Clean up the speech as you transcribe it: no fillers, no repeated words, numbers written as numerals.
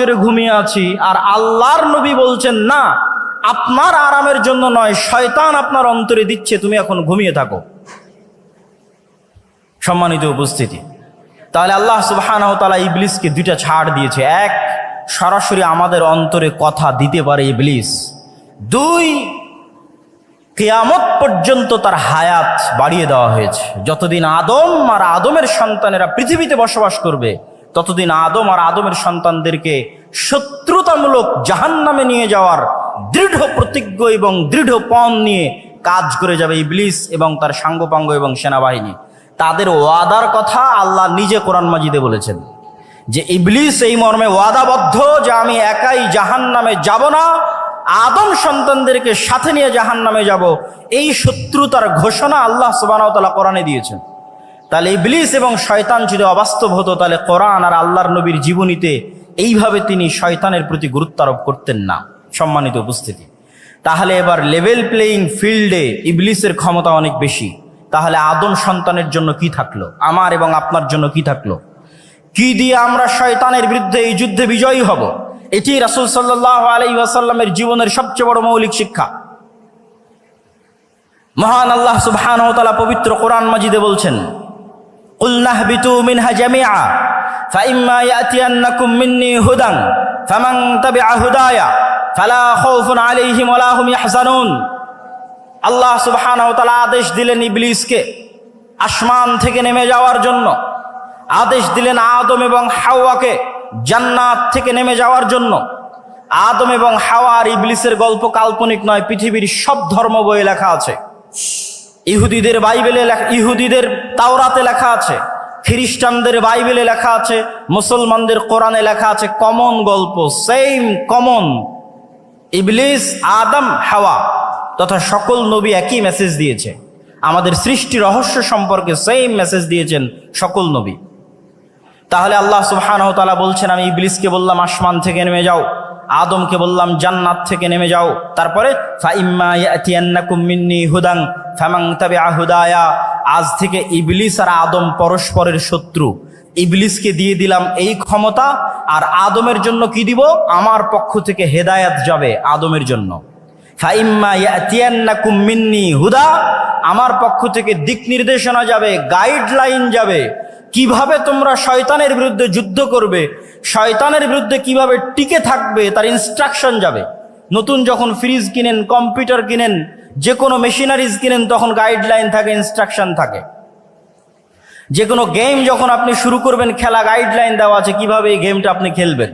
করে ঘুমিয়ে আছি, আর আল্লাহর নবী বলছেন না, আপনার আরামের জন্য নয়, শয়তান আপনার অন্তরে দিচ্ছে, তুমি এখন ঘুমিয়ে থাকো। সম্মানিত উপস্থিতি, তাহলে আল্লাহ সুবহানাহু ওয়া তাআলা ইবলিসকে দুইটা ছাড় দিয়েছে। এক, সরাসরি আমাদের অন্তরে কথা দিতে পারে ইবলিস। দুই, কিয়ামত পর্যন্ত তার হায়াত বাড়িয়ে দেওয়া হয়েছে। যতদিন আদম আর আদমের সন্তানেরা পৃথিবীতে বসবাস করবে, ততদিন আদম আর আদমের সন্তানদেরকে শত্রুতামূলক জাহান্নামে নিয়ে যাওয়ার দৃঢ় প্রতিজ্ঞ এবং দৃঢ় পণ নিয়ে কাজ করে যাবে ইবলিস এবং তার সাঙ্গপাঙ্গ এবং সেনাবাহিনী। তাদের ওয়াদার কথা আল্লাহ নিজে কোরআন মাজিদে বলেছেন যে ইবলিস এই মর্মে ওয়াদাবদ্ধ যে আমি একাই জাহান্নামে যাব না, আদম সন্তানদেরকে সাথে নিয়ে জাহান্নামে যাব। এই শত্রুতার ঘোষণা আল্লাহ সুবহানাহু ওয়া তাআলা কোরআনে দিয়েছেন। তাহলে ইবলিস এবং শয়তান যদি অবাস্তব হতো, তাহলে কোরআন আর আল্লাহর নবীর জীবনীতে এইভাবে তিনি শয়তানের প্রতি গুরুত্ব আরোপ করতেন না। সম্মানিত উপস্থিতি, তাহলে এবার লেভেল প্লেয়িং ফিল্ডে ইবলিসের ক্ষমতা অনেক বেশি। তাহলে আদম সন্তানের জন্য কি থাকলো, আমার এবং আপনার জন্য কি থাকলো? কি দিয়ে আমরা শয়তানের বিরুদ্ধে এই যুদ্ধে বিজয়ী হব? এটি রাসূল সাল্লাল্লাহু আলাইহি ওয়াসাল্লামের জীবনের সবচেয়ে বড় মৌলিক শিক্ষা। মহান আল্লাহ সুবহানাহু ওয়া তাআলা পবিত্র কোরআন মাজিদে বলছেন, কুল নাহবিতু মিনহা জামিআ ফাইম্মা ইয়াতিয়ান্নাকুম মিন্নী হুদান ফামান তাবিআ হুদায়া ফালা খাউফুন আলাইহিম ওয়ালা হুম ইয়াহজানুন। আল্লাহ সুবহানাহু ওয়া তাআলা আদেশ দিলেন ইবলিসকে আসমান থেকে নেমে যাওয়ার জন্য, আদেশ দিলেন আদম এবং হাওয়াকে জান্নাত থেকে নেমে যাওয়ার জন্য। আদম এবং হাওয়া আর ইবলিসের গল্প কাল্পনিক নয়, পৃথিবীর সব ধর্ম বইয়ে লেখা আছে। ইহুদিদের বাইবেলে লেখা, ইহুদিদের তাওরাতে লেখা আছে, খ্রিস্টানদের বাইবেলে লেখা আছে, মুসলমানদের কোরআনে লেখা আছে। কমন গল্প, সেম কমন। ইবলিস, আদম, হাওয়া তথা সকল নবী একই মেসেজ দিয়েছে। আমাদের সৃষ্টি রহস্য সম্পর্কে সেম মেসেজ দিয়েছেন সকল নবী। তাহলে আল্লাহ সুবহানাহু ওয়া তাআলা বলছেন, আমি ইবলিসকে বললাম আসমান থেকে নেমে যাও, আদমকে বললাম জান্নাত থেকে নেমে যাও। তারপরে ফাইম্মা ইয়াতিয়ান্নাকুম মিন্নী হুদান ফামান তাবিআ হুদায়া, আজ থেকে ইবলিস আর আদম পরস্পরের শত্রু। ইবলিসকে দিয়ে দিলাম এই ক্ষমতা, আর আদমের জন্য কি দিব? আমার পক্ষ থেকে হেদায়েত যাবে আদমের জন্য। ফাইম্মা ইয়াতিয়ান্নাকুম মিন্নী হুদা, আমার পক্ষ থেকে দিক নির্দেশনা যাবে, গাইডলাইন যাবে, কিভাবে তোমরা শয়তানের বিরুদ্ধে যুদ্ধ করবে, শয়তানের বিরুদ্ধে কিভাবে টিকে থাকবে তার ইনস্ট্রাকশন যাবে। নতুন যখন ফ্রিজ কিনেন, কম্পিউটার কিনেন, যে কোনো মেশিনারিজ কিনেন, তখন গাইডলাইন থাকে, ইনস্ট্রাকশন থাকে। যে কোনো গেম যখন আপনি শুরু করবেন খেলা, গাইডলাইন দেওয়া আছে কিভাবে এই গেমটা আপনি খেলবেন।